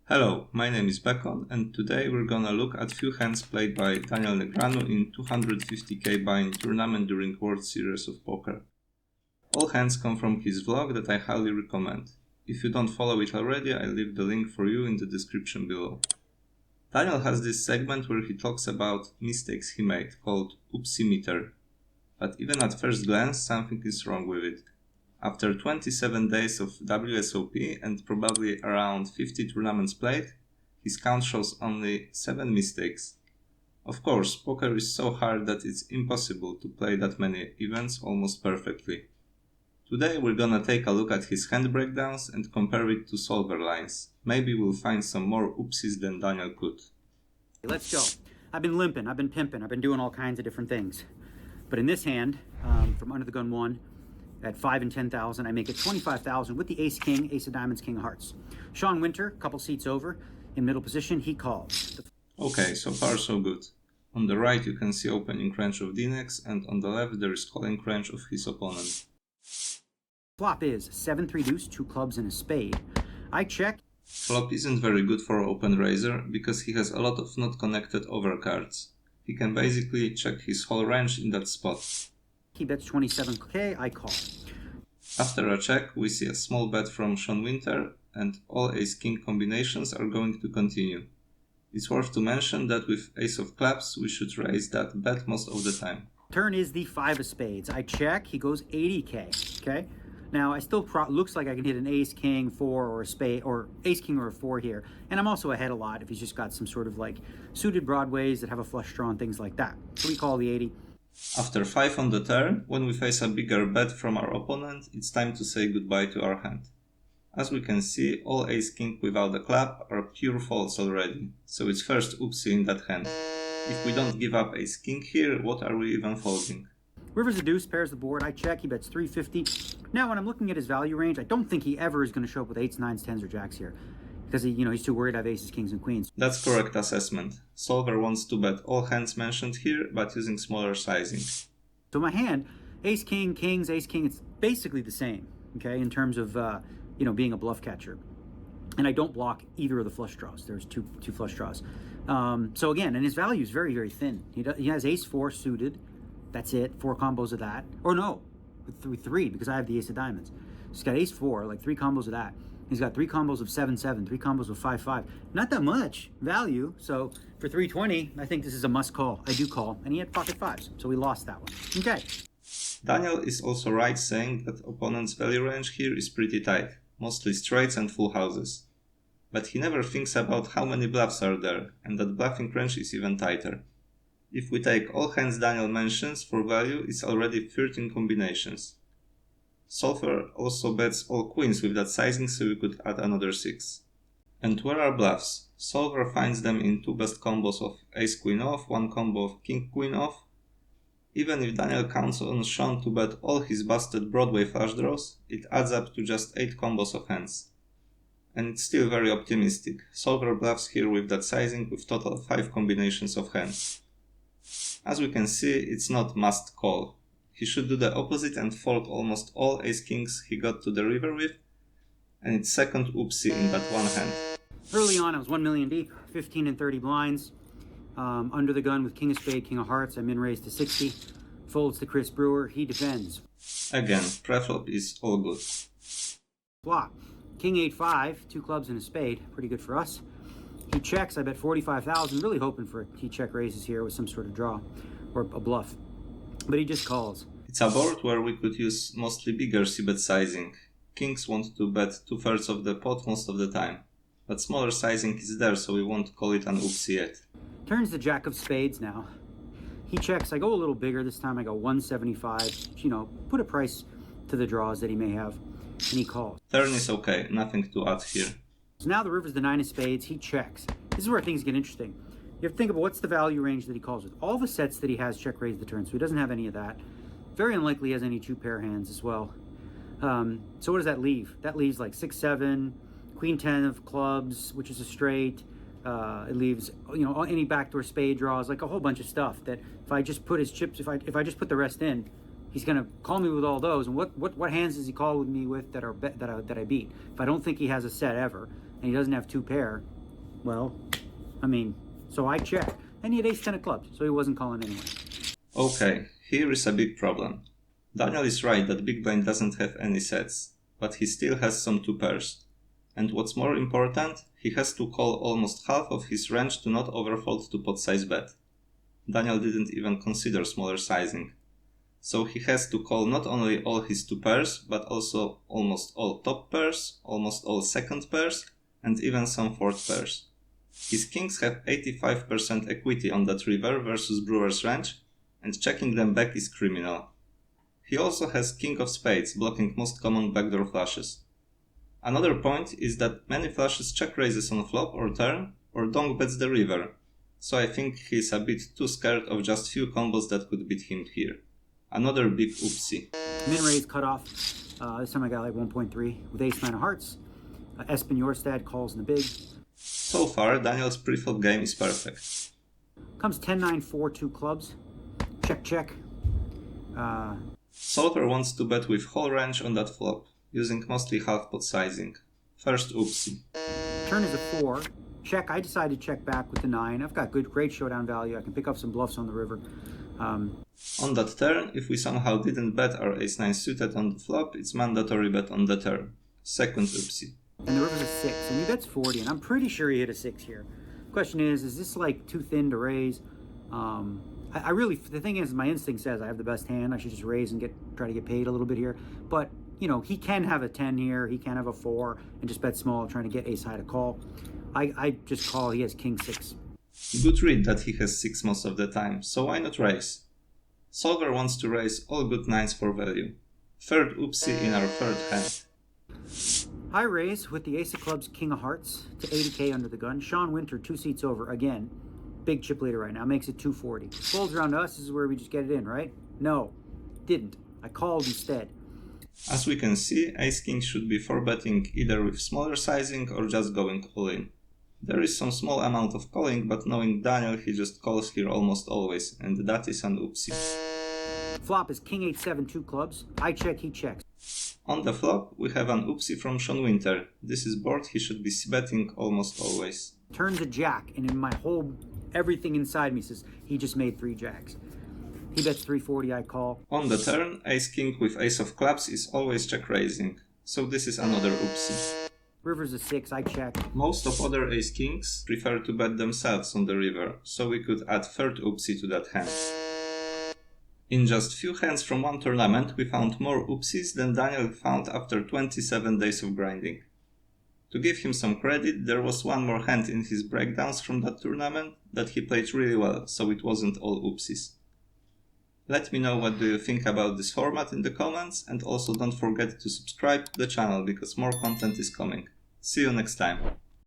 Hello, my name is Bekon, and today we're gonna look at few hands played by Daniel Negreanu in 250k buy-in tournament during World Series of Poker. All hands come from his vlog that I highly recommend. If you don't follow it already, I'll leave the link for you in the description below. Daniel has this segment where he talks about mistakes he made, called OOPSie meter. But even at first glance, something is wrong with it. After 27 days of WSOP and probably around 50 tournaments played, his count shows only 7 mistakes. Of course, poker is so hard that it's impossible to play that many events almost perfectly. Today we're gonna take a look at his hand breakdowns and compare it to solver lines. Maybe we'll find some more oopsies than Daniel could. Let's go. I've been limping, I've been pimping, I've been doing all kinds of different things. But in this hand, from under the gun 1, at 5 and 10,000, I make it 25,000 with the ace king, ace of diamonds, king of hearts. Sean Winter, couple seats over, in middle position, he calls. Okay, so far so good. On the right you can see opening range of D-necks, and on the left there is calling range of his opponent. Flop is 7-3 deuce, 2 clubs and a spade. I check. Flop isn't very good for open raiser because he has a lot of not connected overcards. He can basically check his whole range in that spot. He bets 27k, I call. After a check, we see a small bet from Sean Winter, and all ace-king combinations are going to continue. It's worth to mention that with ace of clubs, we should raise that bet most of the time. Turn is the 5 of spades. I check, he goes 80k, okay? Now, I still looks like I can hit an ace, king, 4, or a spade, or ace, king, or a 4 here. And I'm also ahead a lot if he's just got some sort of like suited broadways that have a flush draw and things like that. So we call the 80. After 5 on the turn, when we face a bigger bet from our opponent, it's time to say goodbye to our hand. As we can see, all ace-king without a club are pure folds already, so it's first oopsie in that hand. If we don't give up ace-king here, what are we even folding? River's a deuce, pairs the board, I check, he bets 350. Now when I'm looking at his value range, I don't think he ever is going to show up with 8s, 9s, 10s, or jacks here. Because he's too worried I have aces, kings, and queens. That's correct assessment. Solver wants to bet all hands mentioned here, but using smaller sizing. So my hand, ace, king, kings, ace, king, it's basically the same, okay, in terms of, being a bluff catcher. And I don't block either of the flush draws. There's two flush draws. So again, and his value is very, very thin. He has ace 4 suited. That's it, 4 combos of that. Or no, with 3, because I have the ace of diamonds. He's got ace 4, like 3 combos of that. He's got 3 combos of 7-7, 3 combos of 5-5. Not that much value. So for 320, I think this is a must call. I do call. And he had pocket 5s, so we lost that one. Okay. Daniel is also right saying that opponent's value range here is pretty tight, mostly straights and full houses. But he never thinks about how many bluffs are there, and that bluffing range is even tighter. If we take all hands Daniel mentions for value, it's already 13 combinations. Solver also bets all queens with that sizing, so we could add another 6. And where are bluffs? Solver finds them in 2 best combos of ace-queen off, 1 combo of king-queen off. Even if Daniel counts on Sean to bet all his busted Broadway flush draws, it adds up to just 8 combos of hands. And it's still very optimistic. Solver bluffs here with that sizing with total 5 combinations of hands. As we can see, it's not must call. He should do the opposite and fold almost all ace-kings he got to the river with, and it's second oopsie in that one hand. Early on, I was 1 million deep, 15 and 30 blinds. Under the gun with king of spade, king of hearts, I min-raised to 60. Folds to Chris Brewer, he defends. Again, preflop is all good. Flop. King 8-5, 2 clubs and a spade, pretty good for us. He checks, I bet 45,000, really hoping for he check raises here with some sort of draw or a bluff. But he just calls. It's a board where we could use mostly bigger c-bet sizing. Kings want to bet 2/3 of the pot most of the time. But smaller sizing is there, so we won't call it an oopsie yet. Turns the jack of spades now. He checks, I go a little bigger this time, I go 175, put a price to the draws that he may have, and he calls. Turn is okay, nothing to add here. So now the river's the 9 of spades, he checks. This is where things get interesting. You have to think about what's the value range that he calls with. All the sets that he has check raise the turn, so he doesn't have any of that. Very unlikely he has any 2 pair hands as well. So what does that leave? That leaves like 6-7, queen 10 of clubs, which is a straight. It leaves any backdoor spade draws, like a whole bunch of stuff that if I just put his chips, if I just put the rest in, he's gonna call me with all those. And what hands does he call with me with that I beat? If I don't think he has a set ever, and he doesn't have 2 pair, Well, I mean, so I check. And he had ace-10 of clubs, so he wasn't calling anyway. Okay, here is a big problem. Daniel is right that big blind doesn't have any sets, but he still has some two pairs. And what's more important, he has to call almost half of his range to not overfold to pot size bet. Daniel didn't even consider smaller sizing. So he has to call not only all his two pairs, but also almost all top pairs, almost all second pairs, and even some fourth pairs. His kings have 85% equity on that river versus Brewer's range, and checking them back is criminal. He also has king of spades blocking most common backdoor flushes. Another point is that many flushes check raises on flop or turn, or donk bets the river, so I think he's a bit too scared of just few combos that could beat him here. Another big oopsie. Min raise cut off. This time I got like 1.3 with ace-9 of hearts. Espen Jorstad calls in the big. So far, Daniel's pre-flop game is perfect. Comes 10-9, 4-2 clubs. Check, check. Solver wants to bet with whole range on that flop, using mostly half pot sizing. First oopsie. Turn is a 4. Check. I decide to check back with the 9. I've got great showdown value. I can pick up some bluffs on the river. On that turn, if we somehow didn't bet our ace-9 suited on the flop, it's mandatory bet on the turn. Second oopsie. And the river's a 6, and he bets 40, and I'm pretty sure he hit a 6 here. Question is this like too thin to raise? I really, the thing is, my instinct says I have the best hand. I should just raise and try to get paid a little bit here. But, you know, he can have a 10 here. He can have a 4 and just bet small, trying to get ace high to call. I just call. He has king 6. Good read that he has 6 most of the time, so why not raise? Solver wants to raise all good 9s for value. Third oopsie in our third hand. I raise with the ace of clubs, king of hearts to 80k under the gun. Sean Winter 2 seats over again. Big chip leader right now, makes it 240. Folds around to us, this is where we just get it in, right? No, didn't. I called instead. As we can see, ace-king should be 4-betting either with smaller sizing or just going all in. There is some small amount of calling, but knowing Daniel, he just calls here almost always, and that is an oopsie. Flop is king 8-7 2 clubs. I check, he checks. On the flop, we have an oopsie from Sean Winter. This is board he should be betting almost always. Turns a jack, and in my whole, everything inside me says he just made 3 jacks. He bets 340, I call. On the turn, ace-king with ace of clubs is always check raising, so this is another oopsie. River's a 6, I check. Most of other ace-kings prefer to bet themselves on the river, so we could add third oopsie to that hand. In just few hands from one tournament, we found more oopsies than Daniel found after 27 days of grinding. To give him some credit, there was one more hand in his breakdowns from that tournament that he played really well, so it wasn't all oopsies. Let me know what do you think about this format in the comments, and also don't forget to subscribe to the channel because more content is coming. See you next time.